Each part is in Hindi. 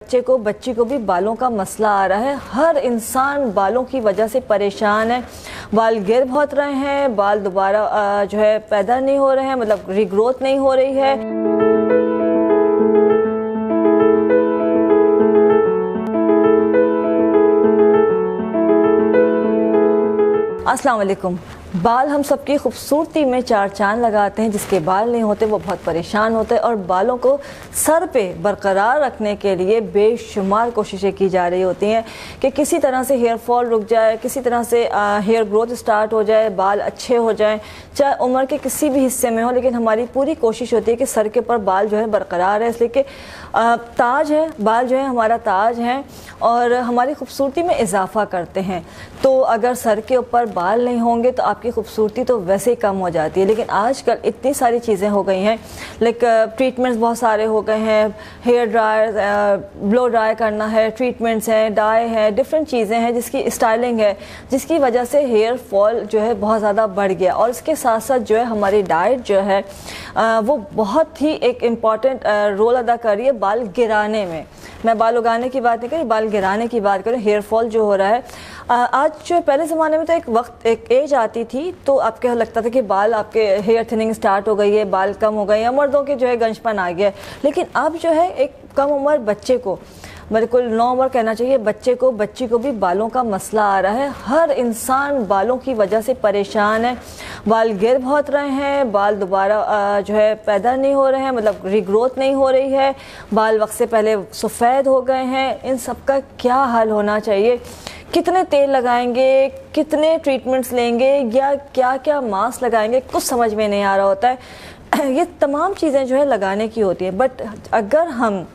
बच्चे को बच्ची को भी बालों का मसला आ रहा है। हर इंसान बालों की वजह से परेशान है। बाल गिर बहुत रहे हैं, बाल दोबारा जो है पैदा नहीं हो रहे हैं, मतलब रीग्रोथ नहीं हो रही है। अस्सलाम वालेकुम। बाल हम सबकी खूबसूरती में चार चांद लगाते हैं। जिसके बाल नहीं होते वो बहुत परेशान होते हैं और बालों को सर पे बरकरार रखने के लिए बेशुमार कोशिशें की जा रही होती हैं कि किसी तरह से हेयर फॉल रुक जाए, किसी तरह से हेयर ग्रोथ स्टार्ट हो जाए, बाल अच्छे हो जाएं, चाहे उम्र के किसी भी हिस्से में हो। लेकिन हमारी पूरी कोशिश होती है कि सर के ऊपर बाल जो है बरकरार है, इसलिए कि ताज है, बाल जो है हमारा ताज है और हमारी खूबसूरती में इजाफा करते हैं। तो अगर सर के ऊपर बाल नहीं होंगे तो आपकी खूबसूरती तो वैसे ही कम हो जाती है। लेकिन आजकल इतनी सारी चीज़ें हो गई हैं, लाइक ट्रीटमेंट्स बहुत सारे हो गए हैं। हेयर ड्रायर, ब्लो ड्राई करना है, ट्रीटमेंट्स हैं, डाई है, डिफरेंट चीज़ें हैं जिसकी स्टाइलिंग है, जिसकी वजह से हेयर फॉल जो है बहुत ज़्यादा बढ़ गया। और इसके साथ साथ जो है हमारी डाइट जो है वो बहुत ही एक इम्पॉर्टेंट रोल अदा कर रही है बाल गिराने में। मैं बाल उगाने की बात नहीं करी, बाल गिराने की बात करें। हेयर फॉल जो हो रहा है आज जो पहले ज़माने में तो एक एज आती थी तो आपको लगता था कि बाल आपके हेयर थिनिंग स्टार्ट हो गई है, बाल कम हो गए हैं, मर्दों के जो है गंजपन आ गया है। लेकिन अब जो है एक कम उम्र बच्चे को, बिल्कुल 9 उम्र कहना चाहिए, बच्चे को बच्ची को भी बालों का मसला आ रहा है। हर इंसान बालों की वजह से परेशान है। बाल गिर बहुत रहे हैं, बाल दोबारा जो है पैदा नहीं हो रहे हैं, मतलब रीग्रोथ नहीं हो रही है, बाल वक्त से पहले सफ़ेद हो गए हैं। इन सब का क्या हल होना चाहिए? कितने तेल लगाएंगे, कितने ट्रीटमेंट्स लेंगे या क्या क्या मास्क लगाएंगे, कुछ समझ में नहीं आ रहा होता है। ये तमाम चीज़ें जो है लगाने की होती हैं, बट अगर हम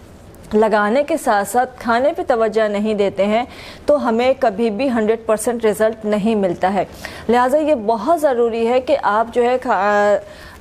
लगाने के साथ साथ खाने पे तवज्जो नहीं देते हैं तो हमें कभी भी 100% रिज़ल्ट नहीं मिलता है। लिहाजा ये बहुत ज़रूरी है कि आप जो है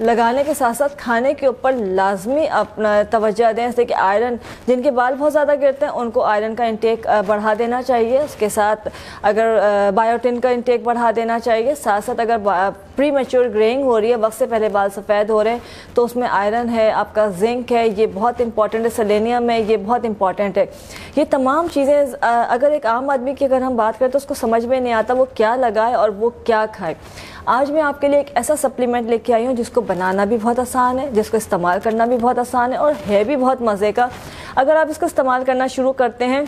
लगाने के साथ साथ खाने के ऊपर लाजमी अपना तवज्जो दें। जैसे कि आयरन, जिनके बाल बहुत ज़्यादा गिरते हैं उनको आयरन का इंटेक बढ़ा देना चाहिए। उसके साथ अगर बायोटिन का इंटेक बढ़ा देना चाहिए। साथ साथ अगर प्री मैच्योर ग्रेइंग हो रही है, वक्त से पहले बाल सफ़ेद हो रहे हैं, तो उसमें आयरन है, आपका जिंक है, ये बहुत इंपॉर्टेंट है, सेलेनियम है, ये बहुत इंपॉर्टेंट है। ये तमाम चीज़ें अगर एक आम आदमी की अगर हम बात करें तो उसको समझ में नहीं आता वो क्या लगाए और वो क्या खाए। आज मैं आपके लिए एक ऐसा सप्लीमेंट लेके आई हूँ जिसको बनाना भी बहुत आसान है, जिसको इस्तेमाल करना भी बहुत आसान है और है भी बहुत मज़े का। अगर आप इसको इस्तेमाल करना शुरू करते हैं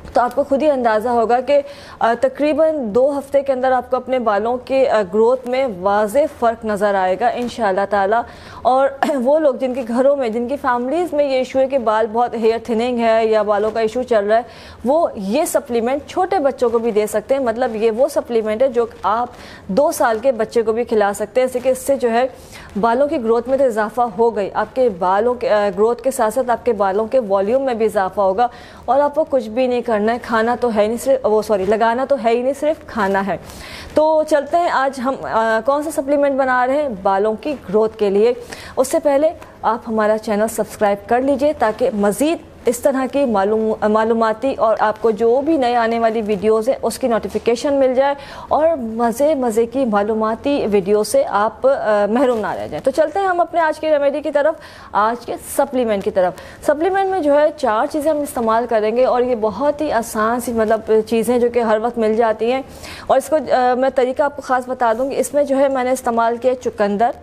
तो आपको खुद ही अंदाज़ा होगा कि तकरीबन 2 हफ्ते के अंदर आपको अपने बालों के ग्रोथ में वाज़े फ़र्क नज़र आएगा इंशाअल्लाह ताला। और वो लोग जिनके घरों में, जिनकी फैमिलीज़ में ये इशू है कि बाल बहुत हेयर थिनिंग है या बालों का इशू चल रहा है, वो ये सप्लीमेंट छोटे बच्चों को भी दे सकते हैं। मतलब ये वो सप्लीमेंट है जो आप 2 साल के बच्चे को भी खिला सकते हैं। जैसे कि इससे जो है बालों की ग्रोथ में तो इजाफा हो गई, आपके बालों के ग्रोथ के साथ साथ आपके बालों के वॉल्यूम में भी इजाफा होगा और आपको कुछ भी नहीं करना है। खाना तो है नहीं सिर्फ लगाना तो है ही नहीं, सिर्फ खाना है। तो चलते हैं आज हम कौन सा सप्लीमेंट बना रहे हैं बालों की ग्रोथ के लिए। उससे पहले आप हमारा चैनल सब्सक्राइब कर लीजिए ताकि मज़ीद इस तरह की मालूमाती और आपको जो भी नए आने वाली वीडियोज़ है उसकी नोटिफिकेशन मिल जाए और मज़े की मालूमाती वीडियो से आप महरूम ना रह जाएं। तो चलते हैं हम अपने आज की रेमेडी की तरफ, आज के सप्लीमेंट की तरफ। सप्लीमेंट में जो है 4 चीज़ें हम इस्तेमाल करेंगे और ये बहुत ही आसान सी मतलब चीज़ें जो कि हर वक्त मिल जाती हैं। और इसको मैं तरीका आपको ख़ास बता दूँगी। इसमें जो है मैंने इस्तेमाल किया चुकंदर,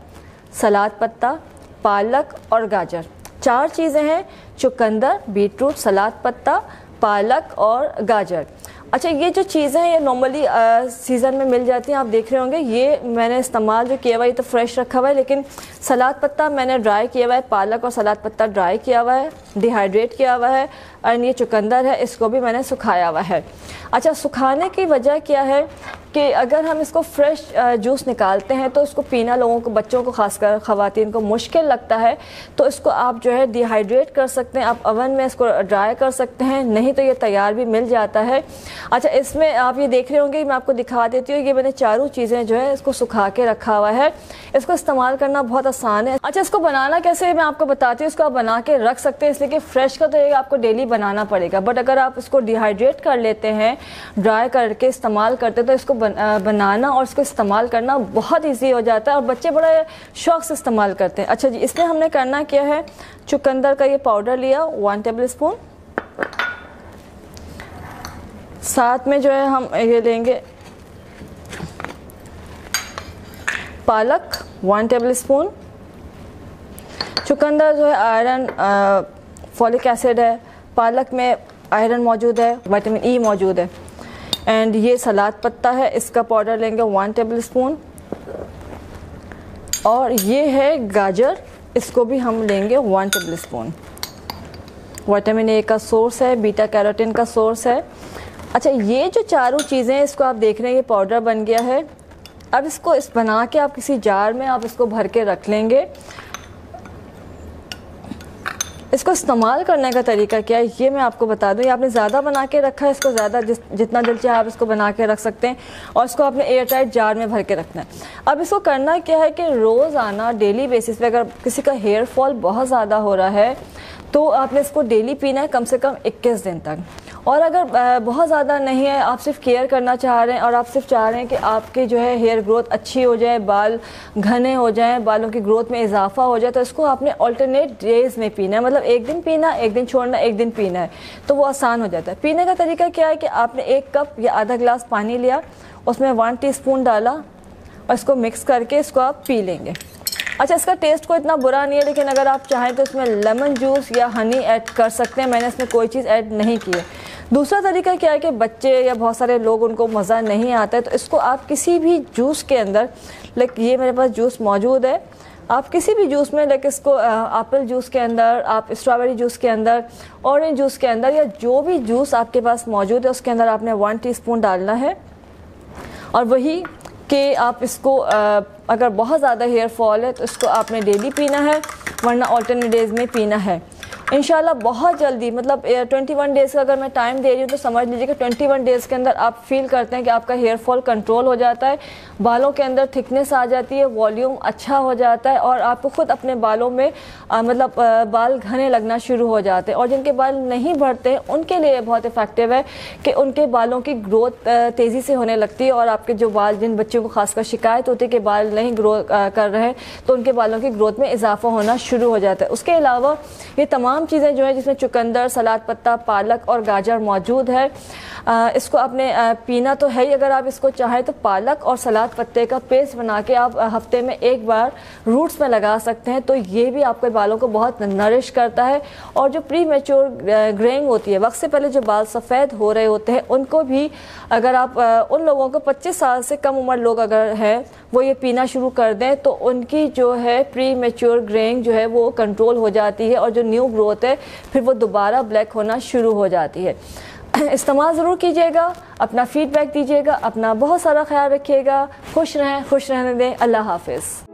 सलाद पत्ता, पालक और गाजर। 4 चीज़ें हैं, चुकंदर, बीटरूट, सलाद पत्ता, पालक और गाजर। अच्छा, ये जो चीज़ें हैं ये नॉर्मली सीज़न में मिल जाती हैं, आप देख रहे होंगे। ये मैंने इस्तेमाल जो किया हुआ है ये तो फ्रेश रखा हुआ है, लेकिन सलाद पत्ता मैंने ड्राई किया हुआ है, पालक और सलाद पत्ता ड्राई किया हुआ है, डिहाइड्रेट किया हुआ है। और ये चुकंदर है, इसको भी मैंने सुखाया हुआ है। अच्छा, सुखाने की वजह क्या है कि अगर हम इसको फ्रेश जूस निकालते हैं तो इसको पीना लोगों को, बच्चों को खासकर ख़वातीन को मुश्किल लगता है। तो इसको आप जो है डिहाइड्रेट कर सकते हैं, आप ओवन में इसको ड्राई कर सकते हैं, नहीं तो ये तैयार भी मिल जाता है। अच्छा, इसमें आप ये देख रहे होंगे, मैं आपको दिखा देती हूँ। ये मैंने चारों चीज़ें जो है इसको सुखा के रखा हुआ है। इसको इस्तेमाल करना बहुत आसान है। अच्छा, इसको बनाना कैसे है मैं आपको बताती हूँ। इसको आप बना के रख सकते हैं, इसलिए कि फ्रेश का तो ये आपको डेली बनाना पड़ेगा, बट अगर आप इसको डिहाइड्रेट कर लेते हैं, ड्राई करके इस्तेमाल करते हैं, तो इसको बनाना और इसको इस्तेमाल करना बहुत ईजी हो जाता है और बच्चे बड़ा शौक से इस्तेमाल करते हैं। अच्छा जी, इसमें हमने करना क्या है, चुकंदर का ये पाउडर लिया 1 टेबल स्पून, साथ में जो है हम ये लेंगे पालक 1 टेबल स्पून। चुकंदर जो है आयरन, फॉलिक एसिड है, पालक में आयरन मौजूद है, विटामिन ई मौजूद है। एंड ये सलाद पत्ता है, इसका पाउडर लेंगे 1 टेबल स्पून। और ये है गाजर, इसको भी हम लेंगे 1 टेबल स्पून। विटामिन ए का सोर्स है, बीटा कैरोटीन का सोर्स है। अच्छा, ये जो चारों चीज़ें हैं इसको आप देख रहे हैं ये पाउडर बन गया है। अब इसको बना के आप किसी जार में आप इसको भर के रख लेंगे। इसको इस्तेमाल करने का तरीका क्या है ये मैं आपको बता दूं। ये आपने ज़्यादा बना के रखा है, इसको ज़्यादा जितना दिल चाहे आप इसको बना के रख सकते हैं और इसको आपने एयर टाइट जार में भर के रखना है। अब इसको करना क्या है कि रोज़ाना डेली बेसिस पे अगर किसी का हेयर फॉल बहुत ज़्यादा हो रहा है तो आपने इसको डेली पीना है कम से कम 21 दिन तक। और अगर बहुत ज़्यादा नहीं है, आप सिर्फ केयर करना चाह रहे हैं और आप सिर्फ चाह रहे हैं कि आपके जो है हेयर ग्रोथ अच्छी हो जाए, बाल घने हो जाएं, बालों की ग्रोथ में इजाफा हो जाए, तो इसको आपने अल्टरनेट डेज में पीना है। मतलब एक दिन पीना, एक दिन छोड़ना, एक दिन पीना है, तो वो आसान हो जाता है। पीने का तरीका क्या है कि आपने 1 कप या आधा गिलास पानी लिया, उसमें 1 टीस्पून डाला और इसको मिक्स करके इसको आप पी लेंगे। अच्छा, इसका टेस्ट कोई इतना बुरा नहीं है, लेकिन अगर आप चाहें तो इसमें लेमन जूस या हनी ऐड कर सकते हैं। मैंने इसमें कोई चीज़ ऐड नहीं की है। दूसरा तरीका क्या है कि बच्चे या बहुत सारे लोग उनको मज़ा नहीं आता है, तो इसको आप किसी भी जूस के अंदर, लाइक ये मेरे पास जूस मौजूद है, आप किसी भी जूस में, लाइक इसको एप्पल जूस के अंदर, आप स्ट्रॉबेरी जूस के अंदर, ऑरेंज जूस के अंदर, या जो भी जूस आपके पास मौजूद है उसके अंदर आपने 1 टीस्पून डालना है। और वही कि आप इसको अगर बहुत ज़्यादा हेयर फॉल है तो इसको आपने डेली पीना है, वरना ऑल्टरनेट डेज में पीना है। इंशाल्लाह बहुत जल्दी, मतलब 21 डेज़ का अगर मैं टाइम दे रही हूँ तो समझ लीजिए कि 21 डेज़ के अंदर आप फील करते हैं कि आपका हेयर फॉल कंट्रोल हो जाता है, बालों के अंदर थिकनेस आ जाती है, वॉल्यूम अच्छा हो जाता है और आपको खुद अपने बालों में बाल घने लगना शुरू हो जाते हैं। और जिनके बाल नहीं बढ़ते हैं उनके लिए बहुत इफेक्टिव है कि उनके बालों की ग्रोथ तेज़ी से होने लगती है। और आपके जो बाल, जिन बच्चों को खासकर शिकायत होती है कि बाल नहीं ग्रो कर रहे हैं, तो उनके बालों की ग्रोथ में इजाफा होना शुरू हो जाता है। उसके अलावा ये तमाम चीज़ें जो है, जिसमें चुकंदर, सलाद पत्ता, पालक और गाजर मौजूद है, इसको आपने पीना तो है ही। अगर आप इसको चाहें तो पालक और सलाद पत्ते का पेस्ट बना के आप हफ्ते में 1 बार रूट्स में लगा सकते हैं, तो ये भी आपके बालों को बहुत नरिश करता है। और जो प्री मैच्योर ग्रेइंग होती है, वक्त से पहले जो बाल सफ़ेद हो रहे होते हैं, उनको भी अगर आप उन लोगों को 25 साल से कम उम्र लोग अगर हैं वो ये पीना शुरू कर दें तो उनकी जो है प्री मैच्योर ग्रेइंग जो है वो कंट्रोल हो जाती है और जो न्यू ग्रोथ है फिर वो दोबारा ब्लैक होना शुरू हो जाती है। इस्तेमाल ज़रूर कीजिएगा, अपना फीडबैक दीजिएगा, अपना बहुत सारा ख्याल रखिएगा। खुश रहें, खुश रहने दें। अल्लाह हाफिज़।